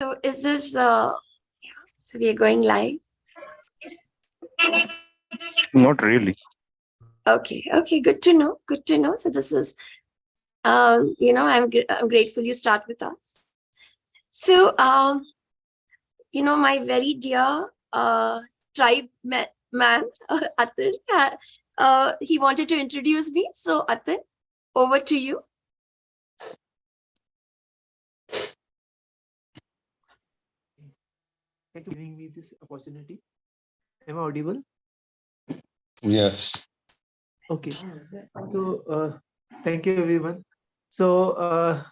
So is this so we are going live? Not really. Okay, okay, good to know. Good to know. So this is I'm grateful you start with us. So my very dear man, Atul, he wanted to introduce me. So Atul, over to you. Thank you for giving me this opportunity. Am I audible? Yes. Okay. So, thank you, everyone. So, uh,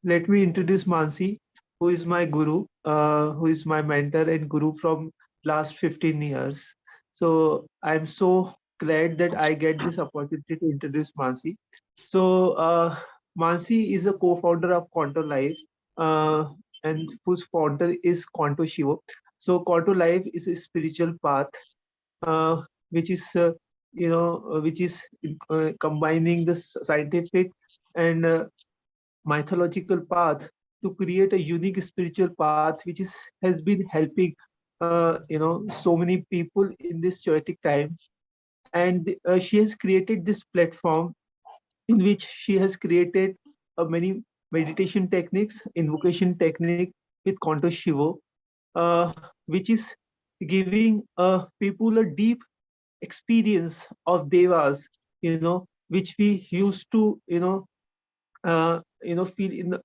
let me introduce Mansi, who is my guru, who is my mentor and guru from last 15 years. So, I'm so glad that I get this opportunity to introduce Mansi. So, Mansi is a co-founder of Quanto Life, uh, and whose founder is Quanto Shivo. So, Quanto Life is a spiritual path, uh, which is combining the scientific and mythological path to create a unique spiritual path which is has been helping so many people in this chaotic time. And she has created this platform in which she has created many meditation techniques, invocation technique with Kanto Shivo, which is giving people a deep experience of devas, which we used to, feel in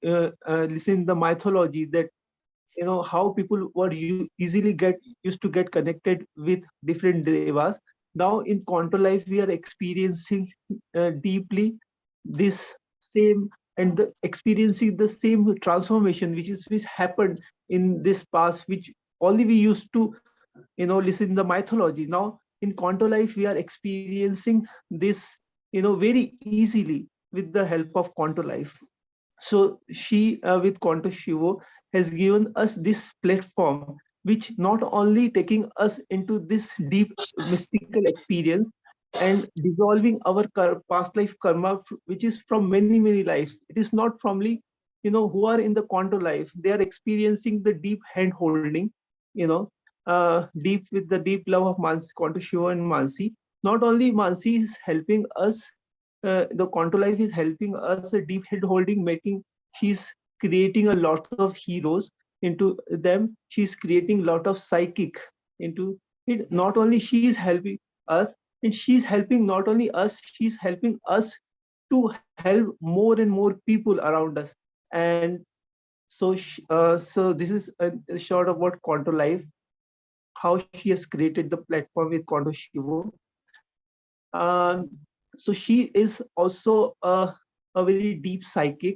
listen the mythology, that how people were easily get used to get connected with different devas. Now in Quanto Life we are experiencing deeply this same, and experiencing the same transformation which happened in this past, which only we used to listen the mythology. Now in Quanto Life we are experiencing this very easily with the help of Quanto Life. So she, with Quanto Shivo, has given us this platform, which not only taking us into this deep mystical experience and dissolving our past life karma, which is from many many lives. It is not fromly, who are in the Quanto Life. They are experiencing the deep hand holding, you know, deep with the deep love of Mansi, Quanto Shivo and Mansi. Not only Mansi is helping us, the Quanto Life is helping us a deep head holding, making, she's creating a lot of heroes into them. She's creating a lot of psychic into it. Not only she is helping us, and she's helping not only us, she's helping us to help more and more people around us. And so this is a short about Quanto Life, how she has created the platform with Quanto Shivo. Um, so she is also a very deep psychic.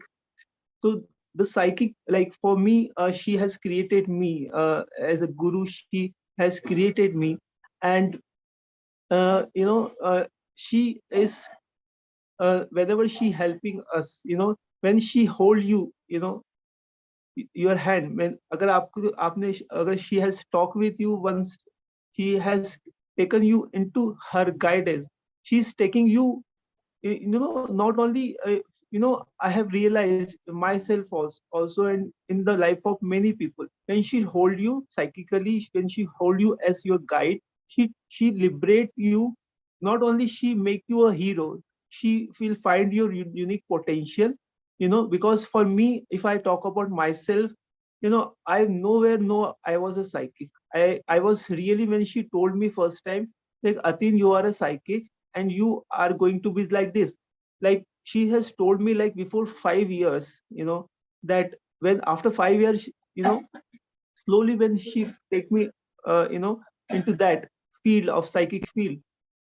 So the psychic, like for me, she has created me as a guru. She has created me, and she is, whenever she helping us, when she hold you, your hand, when अगर आपको आपने अगर she has talked with you once, she has taken you into her guidance. She's taking you, not only, I have realized myself also in the life of many people, when she hold you psychically, when she hold you as your guide, she liberate you. Not only she make you a hero, she will find your unique potential. Because for me, if I talk about myself, I nowhere know I was a psychic. I was really, when she told me first time, like, Atin, you are a psychic and you are going to be like this. Like, she has told me like before 5 years, that when after 5 years, slowly when she take me, into that field of psychic field,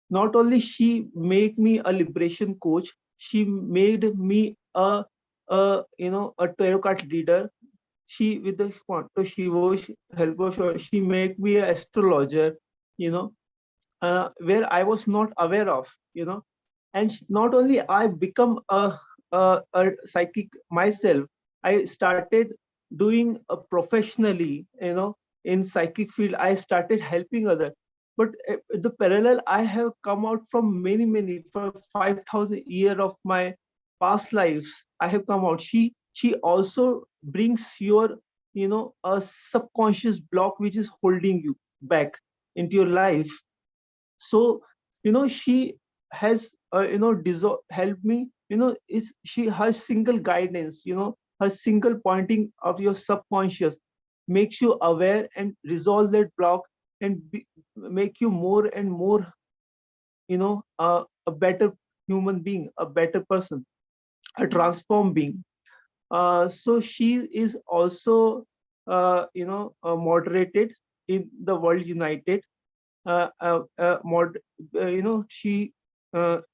not only she make me a liberation coach, she made me a tarot card reader. She, with the Quanto Shivo help of, she make me an astrologer, you know where I was not aware of, and not only I become a psychic myself, I started doing professionally, in psychic field. I started helping other, but the parallel, I have come out from many for 5,000 year of my past lives I have come out, she also brings your, a subconscious block which is holding you back into your life. So, she has, helped me, is she, her single guidance, her single pointing of your subconscious makes you aware and resolve that block, and make you more and more, a better human being, a better person, a transformed being. So she is also, moderated in the World United, she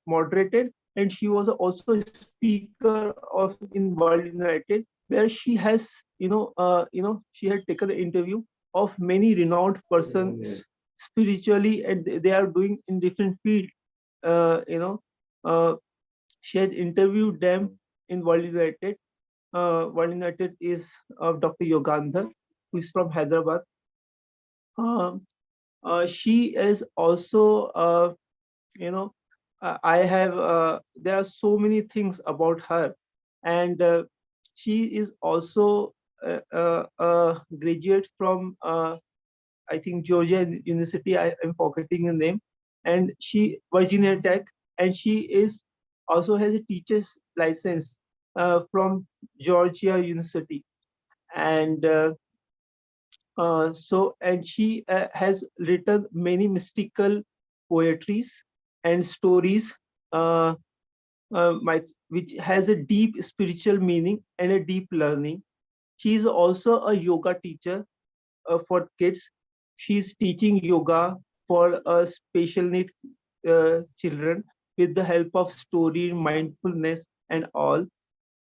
moderated, and she was also a speaker of in World United, where she has, she had taken an interview of many renowned persons spiritually, and they are doing in different field. Uh, she had interviewed them in World United. World United is of Dr. Yogandhar, who is from Hyderabad. Um, she is also, I have, there are so many things about her, and she is also a graduate from, I think, Georgia University. I am forgetting the name, and she Virginia Tech, and she is also has a teacher's license from Georgia University, and and she has written many mystical poetries and stories, uh, which has a deep spiritual meaning and a deep learning. She is also a yoga teacher for kids. She is teaching yoga for special need children with the help of story, mindfulness, and all.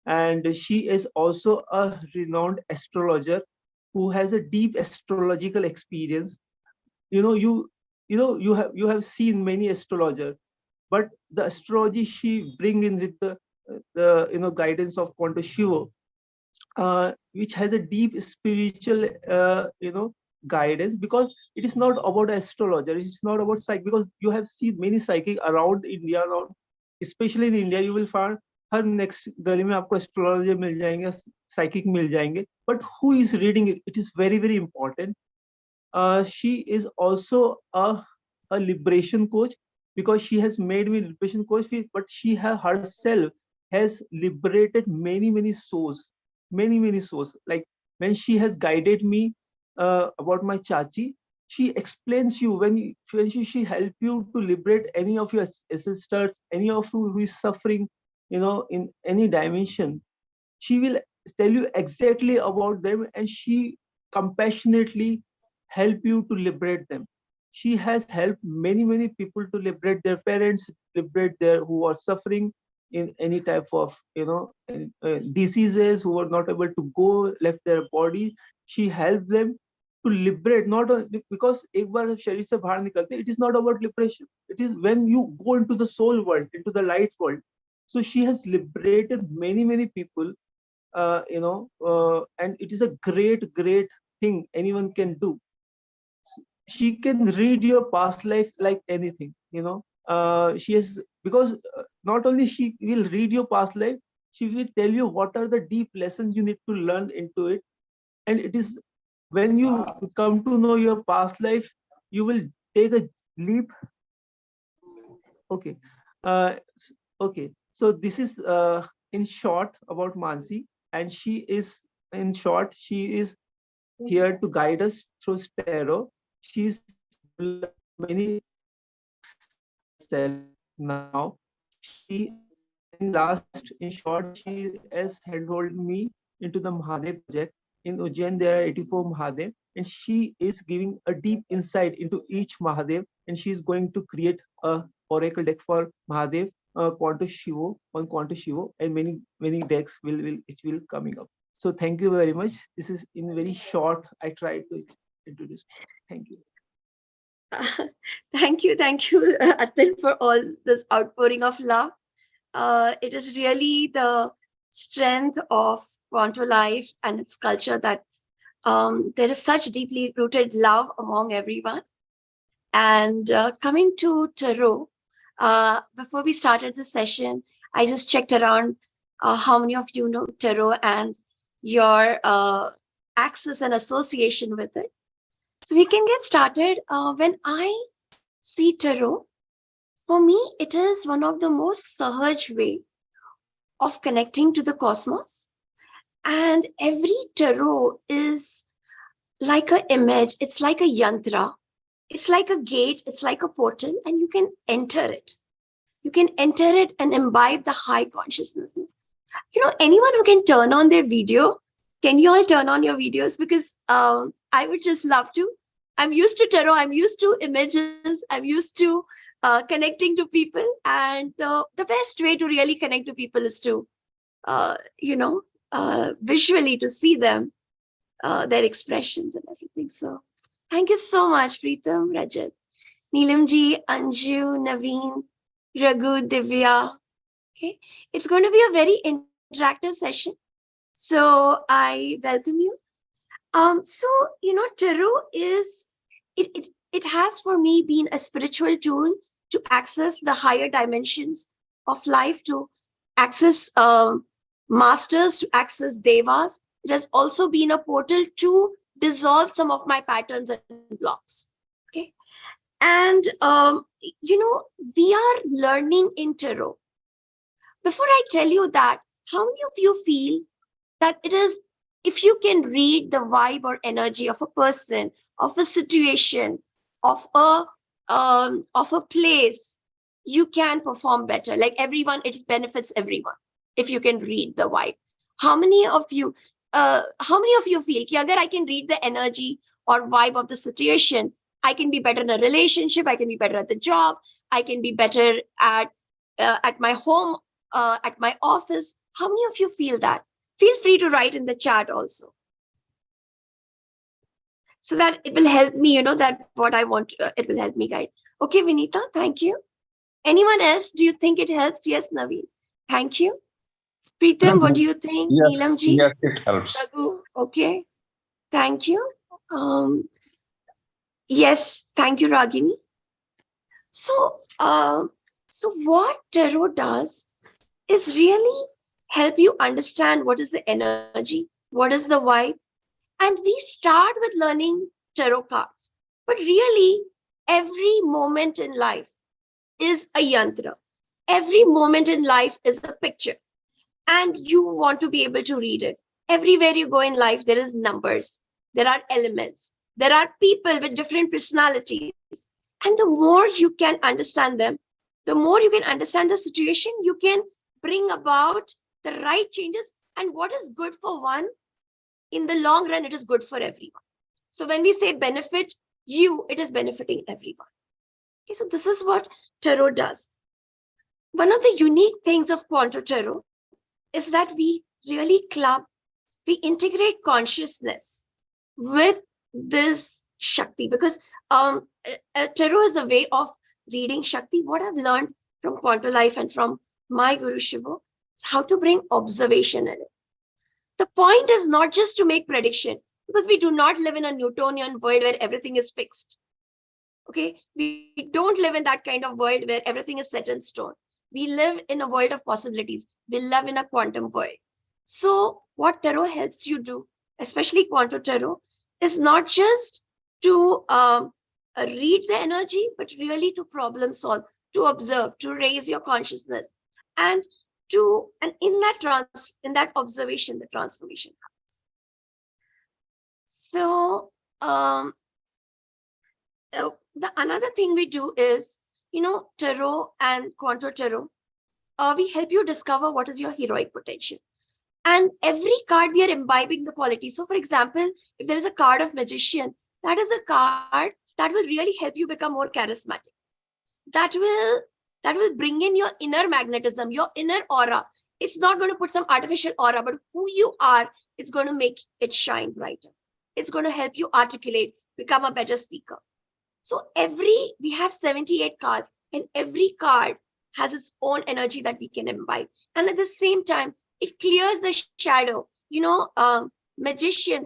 And she is also a renowned astrologer who has a deep astrological experience. you know you you have seen many astrologers, but the astrology she bring in with the guidance of Quanto, which has a deep spiritual guidance, because it is not about astrologer, it's not about psych, because you have seen many psychic around India, around, especially in India, you will find her next गली में आपको astrologer मिल जाएंगे, psychic मिल जाएंगे, but who is reading it, it is very very important. She is also a liberation coach, because she has made me liberation coach, but she herself has liberated many souls, many souls. Like when she has guided me about my chachi, she explains you when she help you to liberate any of your ancestors, any of you who is suffering, in any dimension. She will tell you exactly about them, and she compassionately help you to liberate them. She has helped many people to liberate their parents, liberate their who are suffering in any type of diseases, who are not able to go, left their body. She helped them to liberate, not because एक बार शरीर से बाहर निकलते, it is not about liberation, it is when you go into the soul world, into the light world. So she has liberated many people, and it is a great thing anyone can do. She can read your past life like anything. She has, because not only she will read your past life, she will tell you what are the deep lessons you need to learn into it. And it is when you come to know your past life, you will take a leap. Okay. Okay, so this is in short about Mansi, and she is, in short, she is here to guide us through tarot. She's developed many herself now. She, in last, in short, she has handhold me into the Mahadev project. In Ujjain, there are 84 Mahadev, and she is giving a deep insight into each Mahadev, and she is going to create a oracle deck for Mahadev, Quanto Shivo, on Quanto Shivo, and many decks will which will coming up. So thank you very much. This is in very short. I tried to introduce. Thank you. Thank you, Atul, for all this outpouring of love. It is really the strength of Quanto life and its culture that there is such deeply rooted love among everyone. And coming to tarot, before we started the session, I just checked around how many of you know tarot and your access and association with it. So we can get started. When I see tarot, for me, it is one of the most sahaj way of connecting to the cosmos. And every tarot is like an image, it's like a yantra, it's like a gate, it's like a portal, and you can enter it. You can enter it and imbibe the high consciousness. Anyone who can turn on their video, can you all turn on your videos? Because I would just love to. I'm used to tarot, I'm used to images, I'm used to connecting to people. And the best way to really connect to people is to, visually to see them, their expressions and everything. So thank you so much, Preetham, Rajat, Neelamji, Anju, Naveen, Raghu, Divya. Okay, it's going to be a very interactive session. So I welcome you. Tarot is it has for me been a spiritual tool to access the higher dimensions of life, to access masters, to access devas. It has also been a portal to dissolve some of my patterns and blocks. Okay, and we are learning in tarot. Before I tell you that, how many of you feel that it is, if you can read the vibe or energy of a person, of a situation, of a place, you can perform better? Like everyone, it benefits everyone if you can read the vibe. How many of you feel कि अगर I can read the energy or vibe of the situation, I can be better in a relationship, I can be better at the job, I can be better at my home, at my office? How many of you feel that? Feel free to write in the chat also, so that it will help me, that what I want, it will help me guide. Okay, Vinita, thank you. Anyone else? Do you think it helps? Yes, Naveen. Thank you. Preetham, what do you think? Yes, Neelamji? yes, it helps. Raghu? Okay. Thank you. Yes, thank you, Ragini. So, what tarot does is really help you understand what is the energy, what is the vibe. And we start with learning tarot cards. But really, every moment in life is a yantra. Every moment in life is a picture. And you want to be able to read it. Everywhere you go in life, there is numbers, there are elements, there are people with different personalities. And the more you can understand them, the more you can understand the situation, you can bring about the right changes. And what is good for one, in the long run, it is good for everyone. So when we say benefit you, it is benefiting everyone. Okay, so this is what tarot does. One of the unique things of Quanto tarot is that we really we integrate consciousness with this Shakti, because tarot is a way of reading Shakti. What I've learned from Quanto Life and from my Guru Shiva is how to bring observation in it. The point is not just to make prediction, because we do not live in a Newtonian world where everything is fixed. Okay, we don't live in that kind of world where everything is set in stone. We live in a world of possibilities. We live in a quantum world. So what tarot helps you do, especially Quanto tarot, is not just to read the energy, but really to problem solve, to observe, to raise your consciousness, and in that observation, the transformation happens. So the another thing we do is, tarot and Quanto tarot, we help you discover what is your heroic potential. And every card, we are imbibing the quality. So for example, if there is a card of magician, that is a card that will really help you become more charismatic. That will bring in your inner magnetism, your inner aura. It's not going to put some artificial aura, but who you are, it's going to make it shine brighter. It's going to help you articulate, become a better speaker. So we have 78 cards, and every card has its own energy that we can imbibe. And at the same time, it clears the shadow.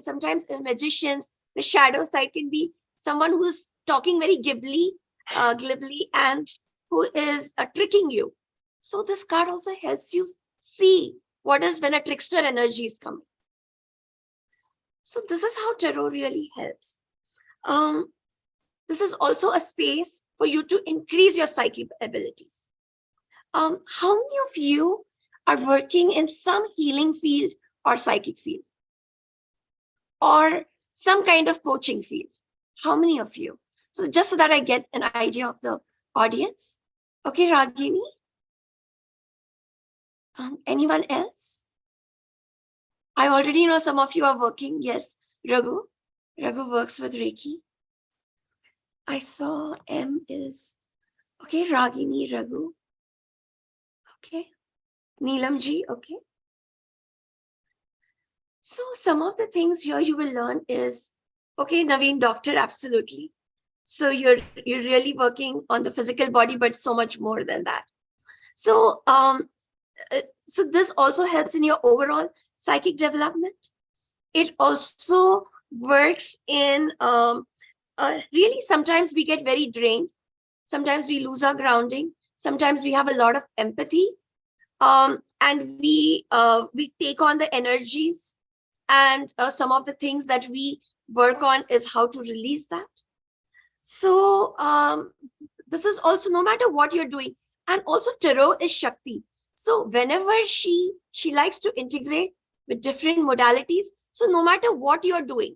Sometimes in magicians, the shadow side can be someone who's talking very glibly, and who is tricking you. So this card also helps you see What is when a trickster energy is coming? So this is how tarot really helps. This is also a space for you to increase your psychic abilities. How many of you are working in some healing field or psychic field or some kind of coaching field? How many of you? So just so that I get an idea of the audience. Okay, Ragini. Anyone else? I already know some of you are working. Yes, Raghu. Raghu works with Reiki. I saw M is, okay, Ragini, Raghu. Okay. Neelam ji, okay. So some of the things here you will learn is, okay, Naveen, doctor, absolutely. So you're really working on the physical body, but so much more than that. So so this also helps in your overall psychic development. It also works in really sometimes we get very drained. Sometimes we lose our grounding. Sometimes we have a lot of empathy, and we take on the energies, and some of the things that we work on is how to release that. So this is also no matter what you're doing, and also tarot is Shakti. So whenever she likes to integrate with different modalities. So no matter what you're doing,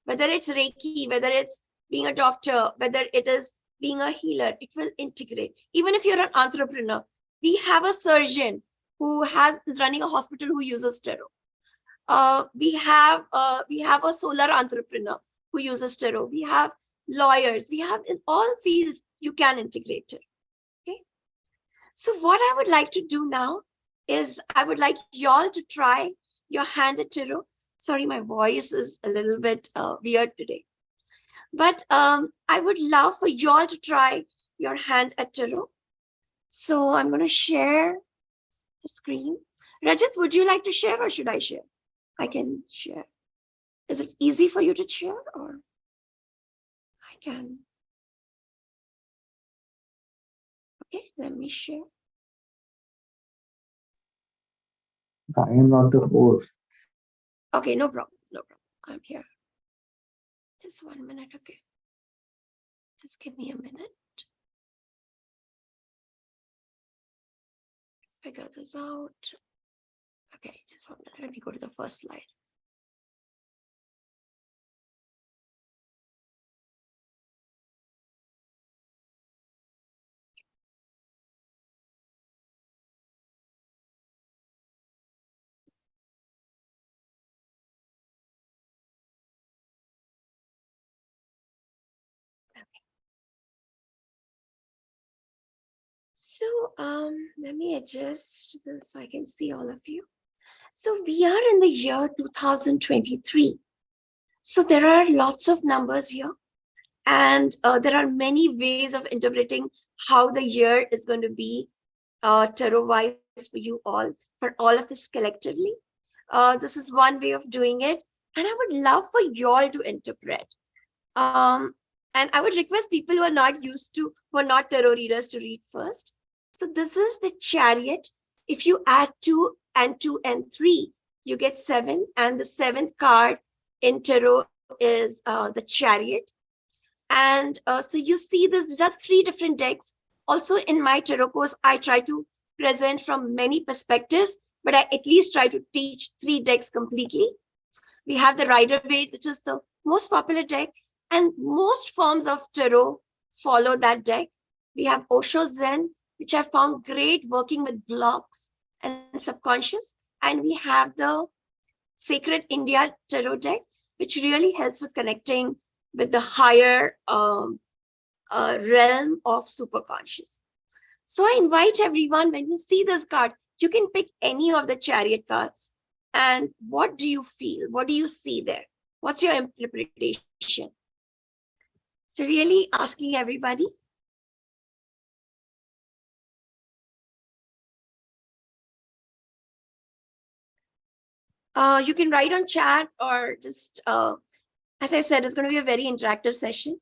whether it's Reiki, whether it's being a doctor, whether it is being a healer, it will integrate. Even if you're an entrepreneur, we have a surgeon who is running a hospital who uses tarot. We have a solar entrepreneur who uses tarot. We have lawyers. We have in all fields you can integrate it. Okay. So what I would like to do now is I would like y'all to try your hand at tarot. Sorry, my voice is a little bit weird today. But I would love for y'all to try your hand at tarot. So I'm going to share the screen. Rajat, would you like to share or should I share? I can share. Is it easy for you to share or I can? Okay, let me share. I am not the host. Okay, no problem. No problem. I'm here. Just 1 minute. Okay. Just give me a minute. Figure this out. Okay, just 1 minute. Let me go to the first slide. So let me adjust this so I can see all of you. So we are in the year 2023. So there are lots of numbers here, and there are many ways of interpreting how the year is going to be tarot-wise for you all, for all of us collectively. This is one way of doing it, and I would love for you all to interpret. And I would request people who are not used to, who are not tarot readers, to read first. So this is the Chariot. If you add 2 and 2 and 3, you get 7. And the 7th card in tarot is the Chariot. And so you see this, these are 3 different decks. Also in my tarot course, I try to present from many perspectives, but I at least try to teach 3 decks completely. We have the Rider-Waite, which is the most popular deck, and most forms of tarot follow that deck. We have Osho Zen, which I found great working with blocks and subconscious. And we have the Sacred India Tarot deck, which really helps with connecting with the higher realm of superconscious. So I invite everyone, when you see this card, you can pick any of the Chariot cards. And what do you feel? What do you see there? What's your interpretation? So really asking everybody. You can write on chat or just, as I said, it's going to be a very interactive session.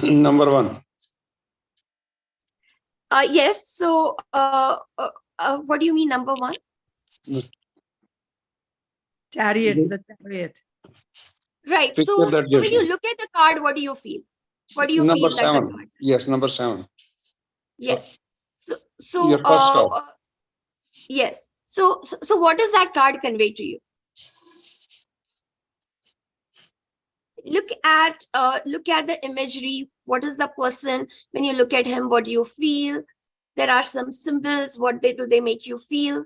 Number 1. Yes. So, what do you mean, number one? Chariot, the chariot. Right. Picture So, that so when you different. look at the card, what do you feel? What do you Number feel that the 7. card? Yes, number 7. Yes. Your first card. Yes. So what does that card convey to you? Look at the imagery. What is the person? When you look at him, what do you feel? There are some symbols. What they make you feel?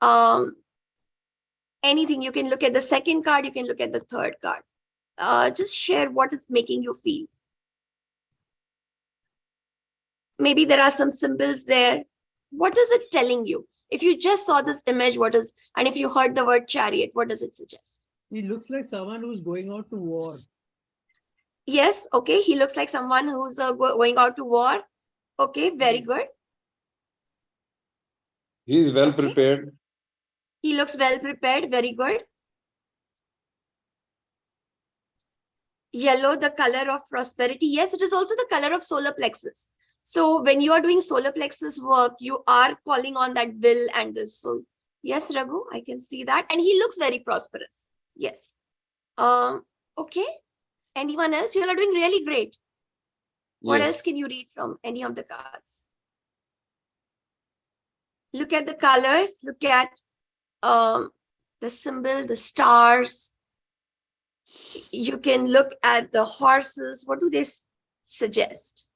Um, Anything. You can look at the second card. You can look at the third card. Just share what is making you feel. Maybe there are some symbols there. What is it telling you? If you just saw this image, and if you heard the word chariot, what does it suggest? He looks like someone who's going out to war. Yes, okay. He looks like someone who's going out to war. Okay, very good. He is well Okay. prepared. He looks well prepared. Very good. Yellow, the color of prosperity. Yes, it is also the color of solar plexus. So when you are doing solar plexus work, you are calling on that will and this. So yes, Raghu, I can see that. And he looks very prosperous. Yes. Okay. Anyone else? You all are doing really great. What else Yes. can you read from any of the cards? Look at the colors. Look at the symbol, the stars. You can look at the horses. What do they suggest?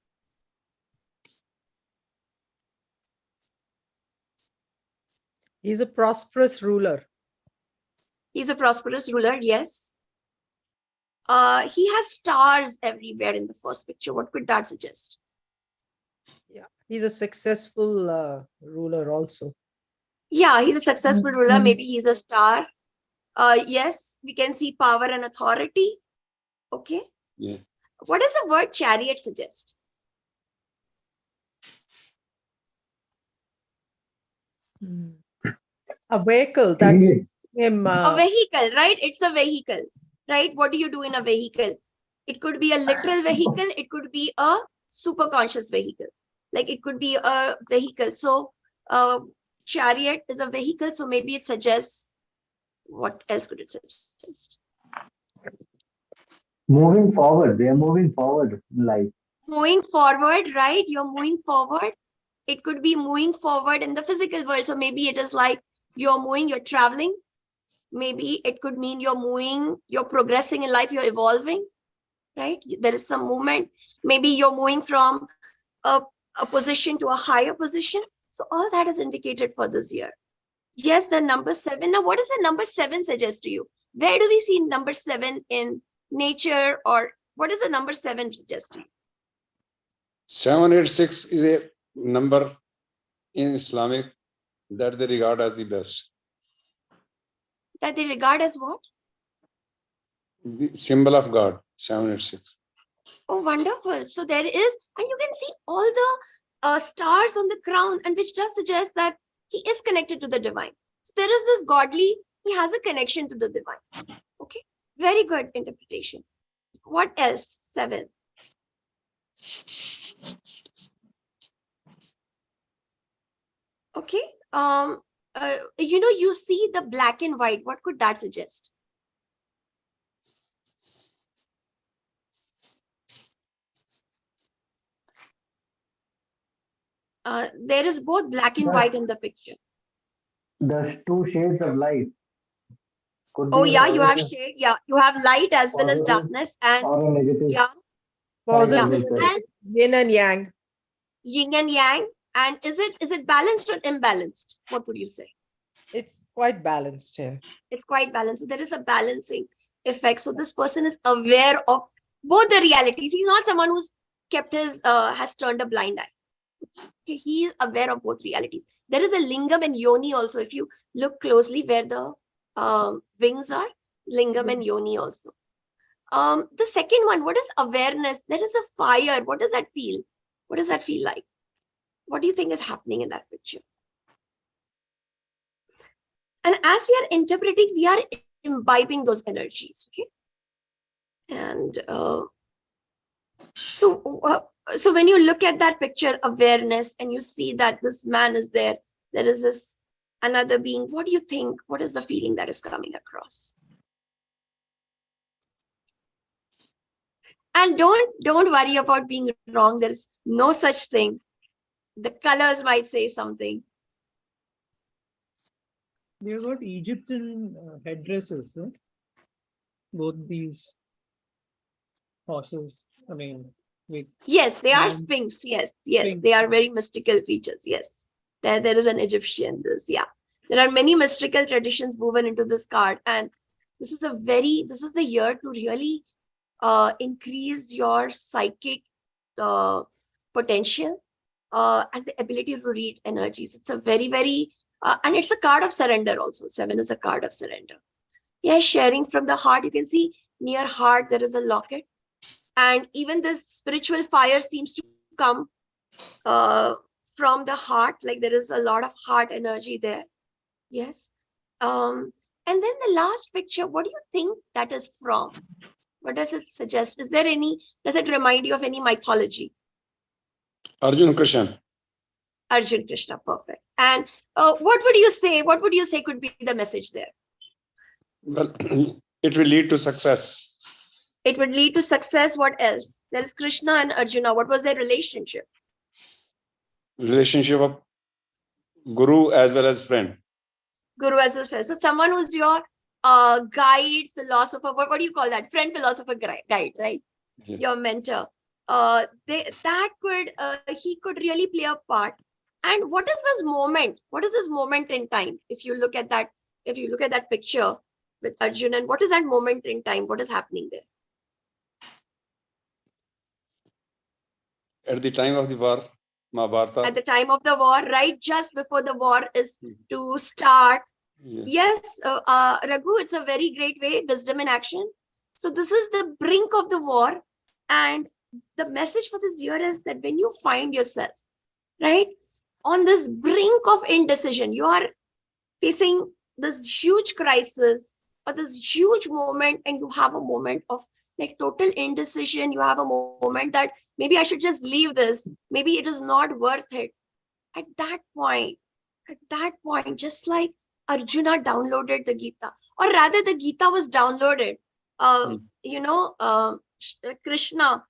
He's a prosperous ruler. He's a prosperous ruler, yes. He has stars everywhere in the first picture. What could that suggest? Yeah, he's a successful ruler also. Yeah, he's a successful ruler. Maybe he's a star. Yes, we can see power and authority. Okay. Yeah. What does the word chariot suggest? A vehicle that's him. A vehicle, right? It's a vehicle, right? What do you do in a vehicle? It could be a literal vehicle. It could be a super conscious vehicle. Like it could be a vehicle. So chariot is a vehicle. So maybe it suggests, what else could it suggest? Moving forward. They are moving forward in life. Moving forward, right? You're moving forward. It could be moving forward in the physical world. So maybe it is like you're moving, you're traveling. Maybe it could mean you're moving, you're progressing in life, you're evolving, right? There is some movement. Maybe you're moving from a position to a higher position. So all that is indicated for this year. Yes, the number 7. Now, what does the number 7 suggest to you? Where do we see number 7 in nature, or what does the number 7 suggest to you? 786 is a number in Islamic that they regard as the best. That they regard as what? The symbol of God, 786. Oh, wonderful. So there is, and you can see all the stars on the crown, and which does suggest that he is connected to the divine. So there is this godly, he has a connection to the divine. Okay, very good interpretation. What else? 7. Okay. You see the black and white. What could that suggest? There is both black and white in the picture. The two shades of light. Could Oh be a yeah, you have positive shade. Yeah, you have light as well as positive darkness, and or a negative. yeah, Positive, Yeah. and yin and yang. yin and yang. And is it balanced or imbalanced? What would you say? It's quite balanced here. It's quite balanced. So there is a balancing effect. So this person is aware of both the realities. He's not someone who's kept his has turned a blind eye. Okay, he is aware of both realities. There is a lingam and yoni also. If you look closely where the wings are, lingam and yoni also. The second one, what is awareness? There is a fire. What does that feel? What does that feel like? What do you think is happening in that picture? And as we are interpreting, we are imbibing those energies. Okay. And So when you look at that picture, awareness, and you see that this man is there, there is this another being. What do you think? What is the feeling that is coming across? And don't worry about being wrong. There is no such thing. The colors might say something. They've got Egyptian headdresses, huh? Both these horses. I mean, with Yes, they are and sphinx. Yes, yes, Sphinx. they are very mystical creatures. Yes, there is an Egyptian. This, yeah, there are many mystical traditions woven into this card, and this is the year to really increase your psychic potential and the ability to read energies. It's a very and it's a card of surrender also. 7 is a card of surrender. Yeah, sharing from the heart. You can see near heart there is a locket, and even this spiritual fire seems to come uh, from the heart. Like there is a lot of heart energy there. Yes. And then the last picture. What do you think that is from? What does it suggest? Is there any? Does it remind you of any mythology? Arjun Krishna. Arjun Krishna, perfect. And what would you say? What would you say could be the message there? Well, it will lead to success. It would lead to success. What else? There is Krishna and Arjuna. What was their relationship? Relationship of guru as well as friend. Guru as a friend. So someone who's your guide, philosopher. What do you call that? Friend, philosopher, guide, right? Yeah. Your mentor. He could really play a part. And what is this moment? What is this moment in time? If you look at that picture with Arjun, and what is that moment in time? What is happening there? At the time of the war, Mahabharata. At the time of the war, right just before the war is to start. Yes, Raghu, it's a very great way, wisdom in action. So this is the brink of the war, and the message for this year is that when you find yourself, right, on this brink of indecision, you are facing this huge crisis or this huge moment, and you have a moment of like total indecision. You have a moment that maybe I should just leave this. Maybe it is not worth it. At that point, just like Arjuna downloaded the Gita, or rather the Gita was downloaded. Krishna,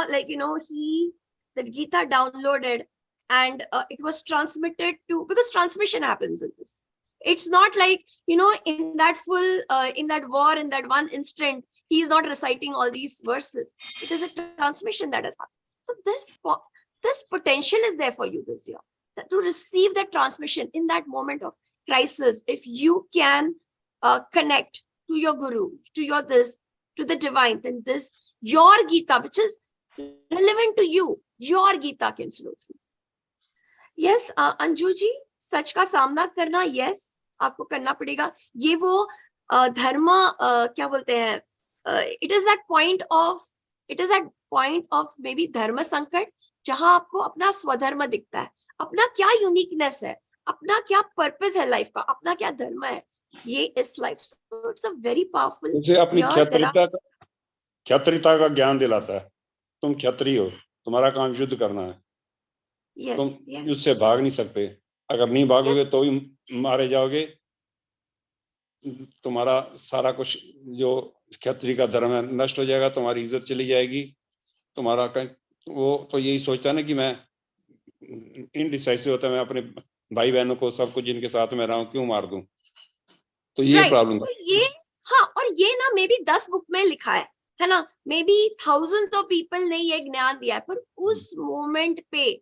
like, the Gita downloaded, and it was transmitted to, because transmission happens in this. It's not like, in that war, in that one instant, he is not reciting all these verses. It is a transmission that has happened. So this potential is there for you this year, to receive that transmission in that moment of crisis. If you can connect to your guru, to the divine, then your Gita, which is relevant to you, your Gita can flow through. Yes, Anju ji, सच का सामना करना, yes, आपको करना पड़ेगा. ये वो धर्म क्या बोलते हैं, it is that point of maybe धर्म संकट, जहां आपको अपना स्वधर्म दिखता है, अपना क्या यूनिकनेस है, अपना क्या पर्पस है लाइफ का, अपना क्या धर्म है, ये इस life. So it's a very powerful. उसे अपनी क्षत्रियता का ज्ञान दिलाता है. तुम क्षत्रिय हो, तुम्हारा काम युद्ध करना है. तुम युद्ध से भाग नहीं सकते. अगर नहीं भागोगे तो भी मारे जाओगे. तुम्हारा सारा कुछ जो क्षत्रिय का धर्म है नष्ट हो जाएगा. तुम्हारी इज्जत चली जाएगी. तुम्हारा वो तो यही सोचता है ना कि मैं इनडिसाइसिव होता है, मैं अपने भाई बहनों को, सबको जिनके साथ में रहा हूं, क्यों मार दूं. तो ये प्रॉब्लम है. ये हाँ, और ये ना मे बी 10 बुक में लिखा है ना, may be thousands of people ने ये ज्ञान दिया है, पर उस मोमेंट पे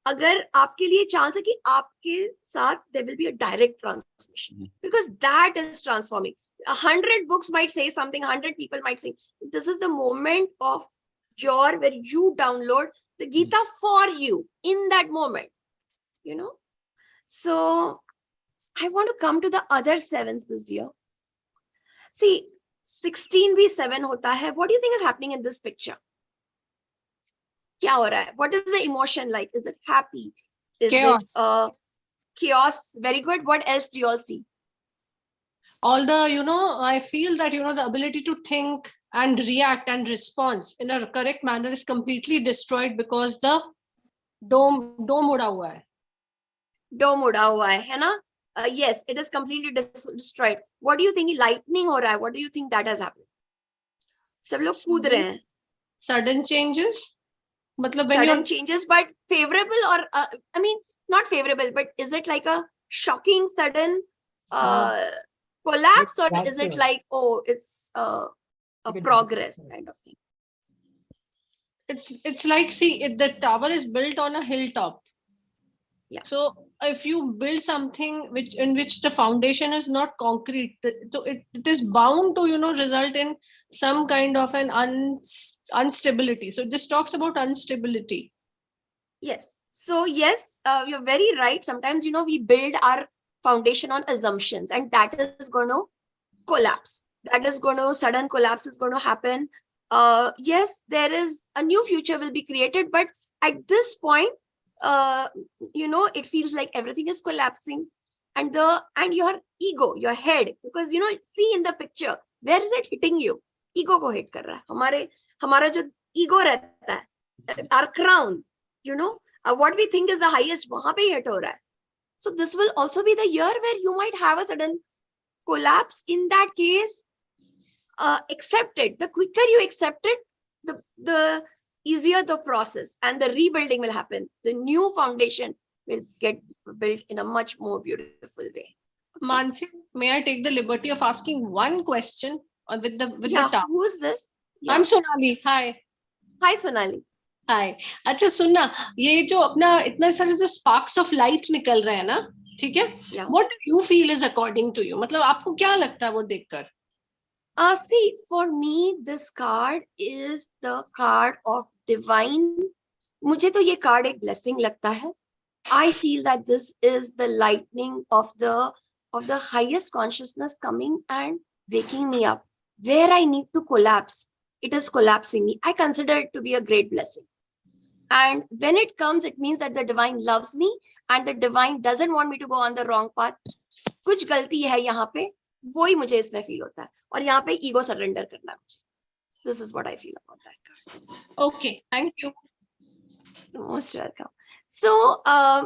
अगर आपके लिए चांस है कि आपके साथ there will be a direct transmission, because that is transforming. 100 books might say something, 100 people might say, this is the moment of where you download the Gita for you in that moment, So I want to come to the other 7s this year. See, 16 भी 7 होता है. What do you think is happening in this picture? क्या हो रहा है? What is the emotion like? Is it happy? Is Chaos. it chaos? Very good. What else do you all see? All the, I feel that, the ability to think and react and response in a correct manner is completely destroyed because the dome उड़ा हुआ है. Dome उड़ा हुआ है ना? Yes, it is completely destroyed. What do you think? Lightning हो रहा है? What do you think that has happened? सब लोग कूद रहे हैं. Sudden changes. मतलब when Sudden you're changes, but favorable or I mean not favorable, but is it like a shocking sudden collapse, or is it like, oh, it's a progress kind of thing? it's like, see, the tower is built on a hilltop. Yeah. So if you build something in which the foundation is not concrete, so it is bound to result in some kind of an instability. So this talks about instability. Yes. So yes, you're very right. Sometimes we build our foundation on assumptions, and that is going to collapse. Sudden collapse is going to happen. Yes, there is a new future will be created, but at this point, it feels like everything is collapsing, and your ego, your head, because see in the picture, where is it hitting you? Ego को hit कर रहा है. हमारा जो ego रहता है, our crown, what we think is the highest, वहां पे hit हो रहा है. So this will also be the year where you might have a sudden collapse. In that case, accept it. The quicker you accept it, the easier the process, and the rebuilding will happen. The new foundation will get built in a much more beautiful way. Mansi, may I take the liberty of asking one question with the tower? Who's this? Yeah. I'm Sonali. Hi. Hi, Sonali. Hi. अच्छा सुनना, ये जो अपना इतने सारे जो sparks of light निकल रहे हैं ना, ठीक है? Yeah. What do you feel is according to you? मतलब आपको क्या लगता है वो देखकर? See, for me, this card is the card of divine. मुझे तो ये card एक blessing लगता है. I feel that this is the lightning of the highest consciousness coming and waking me up. Where I need to collapse, it is collapsing me. I consider it to be a great blessing. And when it comes, it means that the divine loves me, and the divine doesn't want me to go on the wrong path. कुछ गलती है यहाँ पे, वो ही मुझे इसमें feel होता है, और यहाँ पे ईगो सरेंडर करना है मुझे. This is what I feel about that card. Okay, thank you. Most welcome. So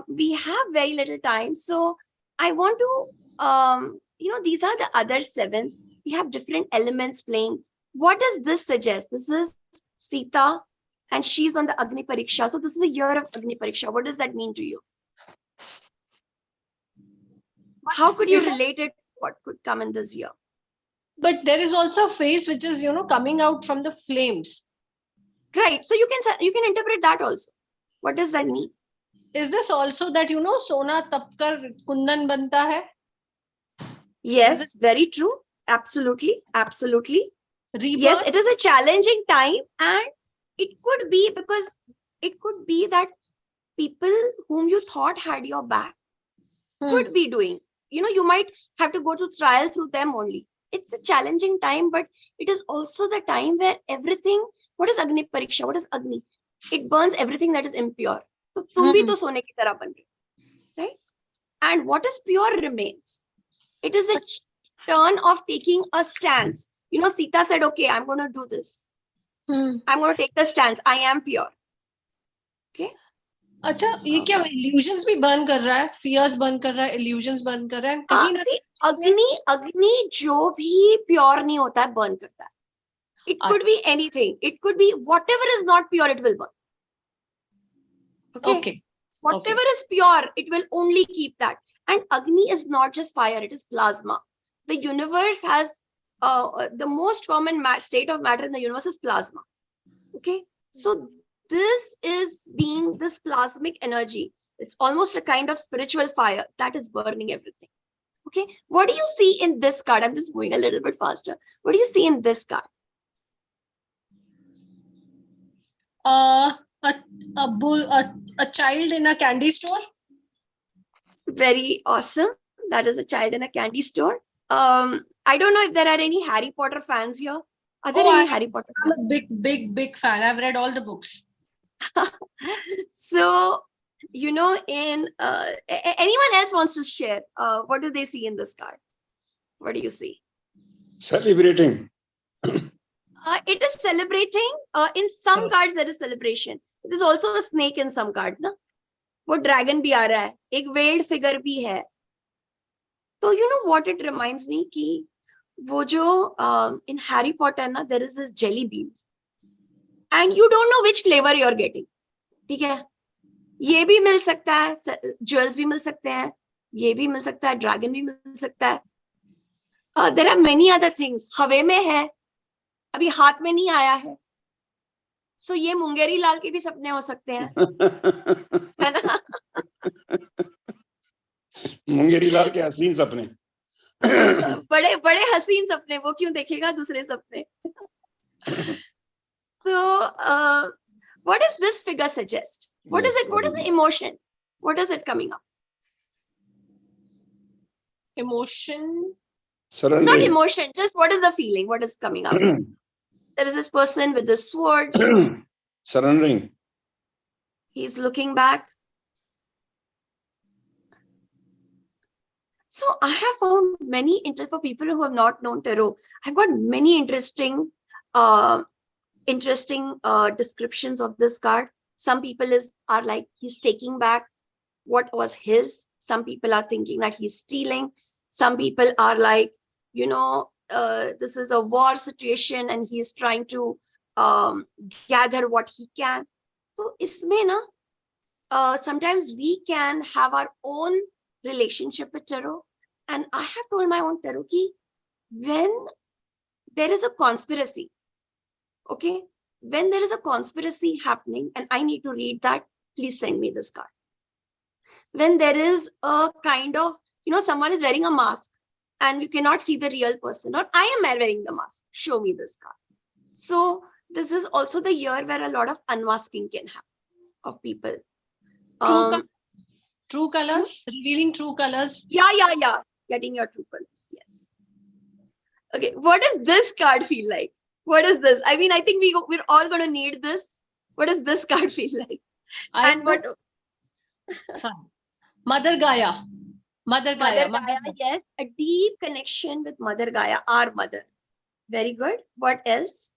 we have very little time, so I want to these are the other sevens. We have different elements playing. What does this suggest? This is Sita, and she's on the Agni Pariksha. So this is a year of Agni Pariksha. What does that mean to you? How could you relate it? What could come in this year? But there is also a phase which is coming out from the flames. Right. So you can interpret that also. What does that mean? Is this also that sona tapkar kundan banta hai? Yes, very true. Absolutely. Absolutely. Rebirth? Yes, it is a challenging time, and it could be that people whom you thought had your back could be doing. You might have to go to trial through them only. It's a challenging time, but it is also the time where everything. What is Agni Pariksha? What is Agni? It burns everything that is impure. So tum bhi to sone ki tarah ban rahe, right? And what is pure remains. It is the turn of taking a stance. Sita said, okay, I'm going to do this. I'm going to take the stance. I am pure. Okay. अच्छा, ये क्या illusions भी burn कर रहा है, fears burn कर रहा है, illusions burn कर रहा है, कहीं ना अग्नि जो भी pure नहीं होता है burn करता है. It could be anything. It could be whatever is not pure, it will burn. Okay. Whatever is pure, it will only keep that. And Agni is not just fire, it is plasma. The universe has the most common state of matter in the universe is plasma. Okay. So this is being this plasmic energy. It's almost a kind of spiritual fire that is burning everything. Okay. What do you see in this card? I'm just going a little bit faster. What do you see in this card? A child in a candy store. Very awesome. That is a child in a candy store. I don't know if there are any Harry Potter fans here. Are there any Harry Potter fans? I'm a big fan. I've read all the books. So, in anyone else wants to share? What do they see in this card? What do you see? Celebrating. It is celebrating. In some cards there is celebration. There is also a snake in some card, ना? वो dragon भी आ रहा है, एक veiled figure भी है. So you know what it reminds me कि वो जो in Harry Potter ना, there is this jelly beans, and you don't know which flavor you are getting. ठीक है? ये भी मिल सकता है, jewels भी मिल सकते हैं, ये भी मिल सकता है, dragon भी मिल सकता है. There are many other things. हवे में है, अभी हाथ में नहीं आया है. So ये मुंगेरी लाल के भी सपने हो सकते हैं, है ना? मुंगेरी लाल के हसीन सपने. बड़े बड़े हसीन सपने, वो क्यों देखेगा दूसरे सपने? So what does this figure suggest? What is it? What is the emotion? What is it coming up? Emotion. Surrendering. Not emotion, just what is the feeling? What is coming up? There is this person with the swords. Surrendering. He's looking back. So I have found many interest for people who have not known tarot. I've got many interesting descriptions of this card. Some people are like, he's taking back what was his. Some people are thinking that he's stealing. Some people are like, this is a war situation and he's trying to gather what he can. So isme na, sometimes we can have our own relationship with tarot. And I have told my own tarot ki when there is a conspiracy, okay, when there is a conspiracy happening and I need to read that, please send me this card. When there is a kind of, someone is wearing a mask and you cannot see the real person, or I am wearing the mask, show me this card. So this is also the year where a lot of unmasking can happen of people. True colors, revealing true colors. Yeah. Getting your true colors, yes. Okay, what does this card feel like? What is this? I mean, I think we're all going to need this. What does this card feel like? Sorry. Mother Gaia. Mother Gaia. Yes, a deep connection with Mother Gaia, our mother. Very good. What else?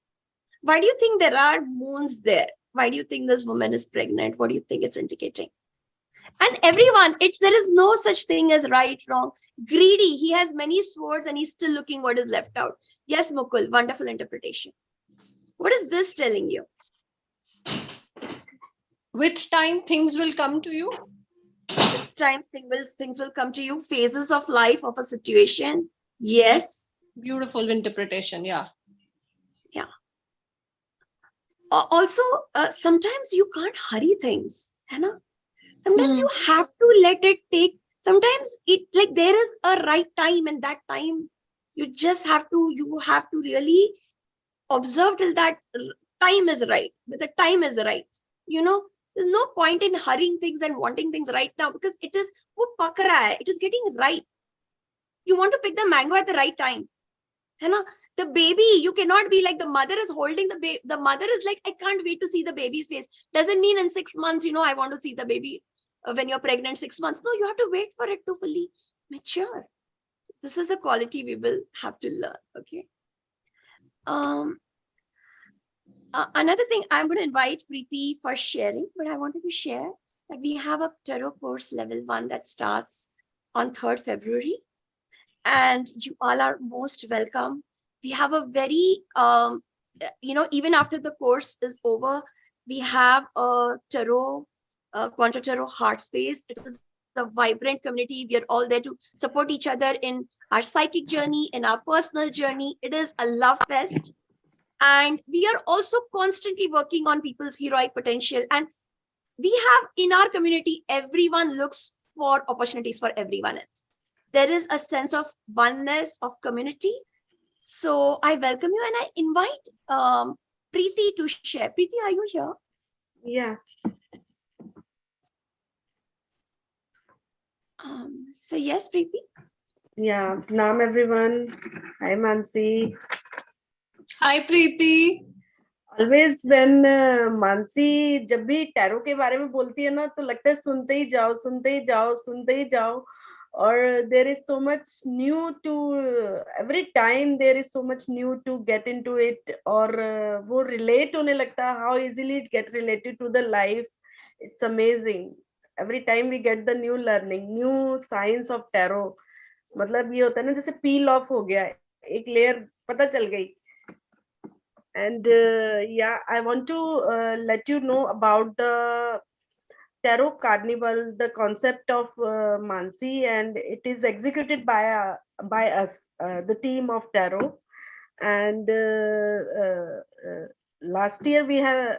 Why do you think there are moons there? Why do you think this woman is pregnant? What do you think it's indicating? And everyone, there is no such thing as right, wrong. Greedy, he has many swords and he's still looking what is left out. Yes, Mukul, wonderful interpretation. What is this telling you? With time, things will come to you. With time, things will come to you. Phases of life, of a situation. Yes. Beautiful interpretation, yeah. Yeah. Also, sometimes you can't hurry things, है ना? Sometimes you have to let it take. Sometimes there is a right time, and that time you have to really observe till that time is right. But the time is right. There's no point in hurrying things and wanting things right now, because it is it is getting ripe. You want to pick the mango at the right time. है ना? The baby, you cannot be like the mother is holding the baby. The mother is like, I can't wait to see the baby's face. Doesn't mean in 6 months, I want to see the baby when you're pregnant 6 months. No, you have to wait for it to fully mature. This is a quality we will have to learn. Okay. Another thing, I'm going to invite Preeti for sharing, but I wanted to share that we have a tarot course level 1 that starts on 3rd February. And you all are most welcome. We have a very, even after the course is over, we have a tarot, Quanto Tarot Heart Space. It is a vibrant community. We are all there to support each other in our psychic journey, in our personal journey. It is a love fest. And we are also constantly working on people's heroic potential. And we have in our community, everyone looks for opportunities for everyone else. There is a sense of oneness, of community. So I welcome you and I invite Preeti to share. Preeti, are you here? Yeah. So yes, Preeti. Yeah. Naam everyone. Hi Mansi. Hi Preeti. Always when Mansi जब भी tarot के बारे में बोलती है ना, तो लगता है सुनते ही जाओ, सुनते ही जाओ, सुनते ही जाओ. or there is so much new to every time there is so much new to get into it, or wo relate hone lagta, how easily it get related to the life. It's amazing. Every time we get the new learning, new science of tarot. मतलब ये होता है ना जैसे peel off हो गया, एक layer पता चल गई. And yeah, I want to let you know about the Tarot Carnival, the concept of Mansi, and it is executed by us, the team of Tarot. And last year we have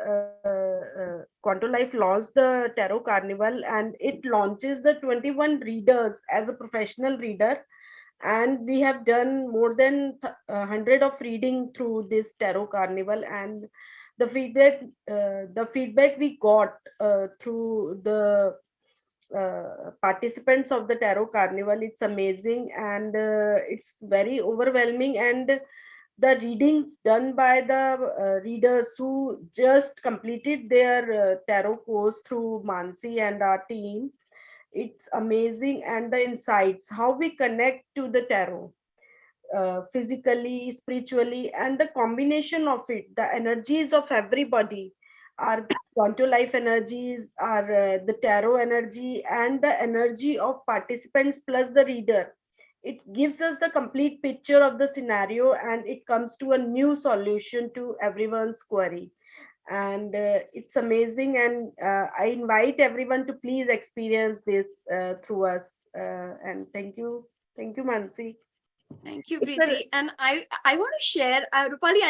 Quanto Life launched the Tarot Carnival, and it launches the 21 readers as a professional reader. And we have done more than 100 of reading through this Tarot Carnival, and the feedback we got through the participants of the Tarot Carnival, it's amazing, and it's very overwhelming. And the readings done by the readers who just completed their tarot course through Mansi and our team, it's amazing. And the insights, how we connect to the tarot, physically, spiritually, and the combination of it, the energies of everybody, our Quanto Life energies, our the tarot energy, and the energy of participants plus the reader. It gives us the complete picture of the scenario, and it comes to a new solution to everyone's query. And it's amazing, and I invite everyone to please experience this through us. And thank you, Mansi. Thank you, It's a Preeti. And I want to share, Rupali,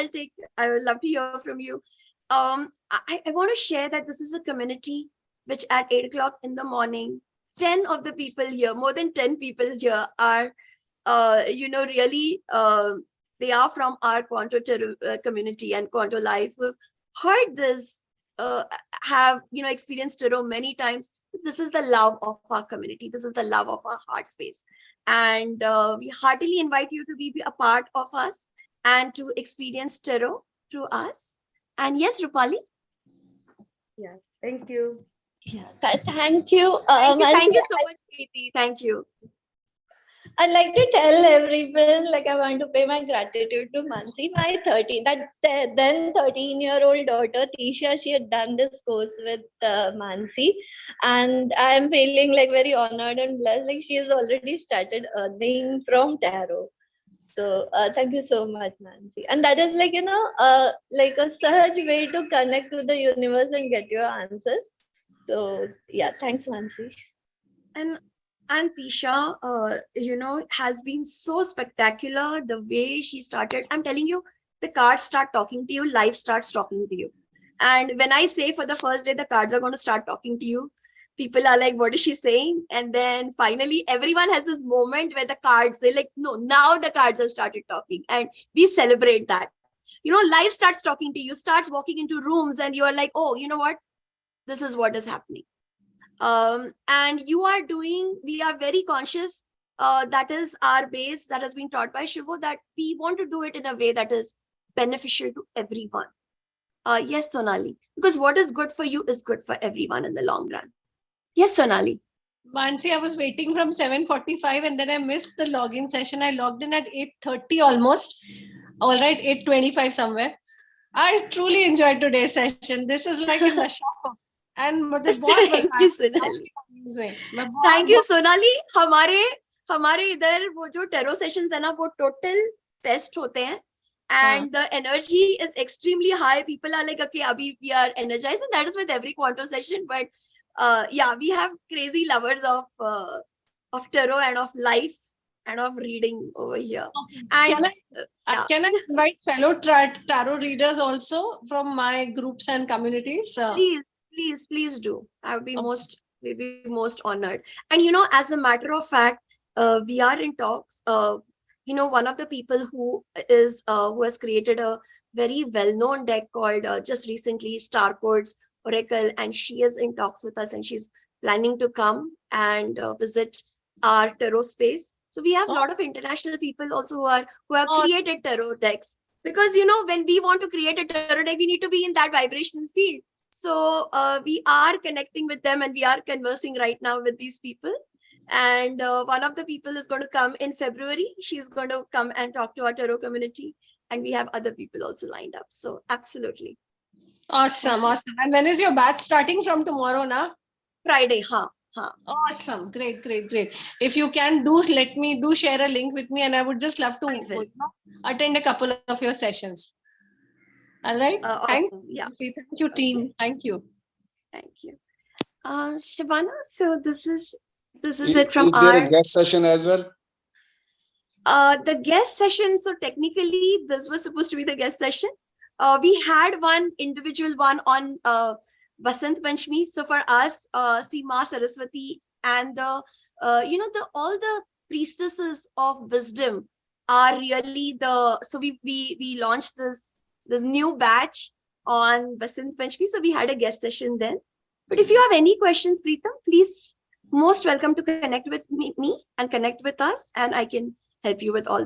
I would love to hear from you. I want to share that this is a community which at 8 o'clock in the morning, 10 of the people here, more than 10 people here are, really, they are from our Quanto community and Quanto Life, who've heard this, have, experienced tarot many times. This is the love of our community. This is the love of our heart space. And we heartily invite you to be a part of us and to experience tarot through us. And yes, Rupali. Yeah, thank you. Yeah, thank you. Thank you Mansi, so much, Preeti. Thank you. I'd like to tell everyone, like, I want to pay my gratitude to Mansi, my 13-year-old daughter, Tisha. She had done this course with Mansi, and I'm feeling like very honored and blessed. Like, she has already started earning from tarot. So thank you so much, Mansi. And that is like a such way to connect to the universe and get your answers. So yeah, thanks, Mansi. And Tisha, has been so spectacular the way she started. I'm telling you, the cards start talking to you, life starts talking to you. And when I say for the first day, the cards are going to start talking to you, people are like, what is she saying? And then finally, everyone has this moment where the cards, they're like, no, now the cards have started talking. And we celebrate that. Life starts talking to you, starts walking into rooms, and you are like, oh, you know what? This is what is happening. And we are very conscious, that is our base that has been taught by Shivo, that we want to do it in a way that is beneficial to everyone. Yes, Sonali, because what is good for you is good for everyone in the long run. Yes, Sonali. Mansi, I was waiting from 7:45 and then I missed the login session. I logged in at 8:30 almost. All right, 8:25 somewhere. I truly enjoyed today's session. This is like in the shop. And Thank you, Sonali. Thank you, Sonali. हमारे इधर वो जो tarot sessions है ना, वो total fest होते हैं. And the energy is extremely high. People are like, okay, abhi we are energized, and that is with every Quanto session. But yeah, we have crazy lovers of tarot and of life and of reading over here. Okay. And can I invite fellow tarot readers also from my groups and communities? Please do. I would be most honored. And as a matter of fact, we are in talks. One of the people who has created a very well-known deck called just recently Star Codes Oracle, and she is in talks with us, and she's planning to come and visit our tarot space. So we have a lot of international people also who have created tarot decks, because when we want to create a tarot deck, we need to be in that vibrational field. So we are connecting with them, and we are conversing right now with these people. And one of the people is going to come in February. She's going to come and talk to our tarot community. And we have other people also lined up. So absolutely. Awesome, awesome. And when is your batch starting? From tomorrow, na? Friday, huh? Awesome. Great, great, great. If you can let me share a link with me, and I would just love to attend a couple of your sessions. All right. Thank Awesome. Yeah. you. Thank you, team. Thank you. Thank you. Shabana, so this is Is it from there a our guest session as well? the guest session. So technically, this was supposed to be the guest session. We had one individual one on Vasant Panchami. So for us, Seema Saraswati and the all the priestesses of wisdom are really the. So we launched this new batch on Vasant Panchami. So we had a guest session then. But if you have any questions, Preetham, please most welcome to connect with me and connect with us, and I can help you with all the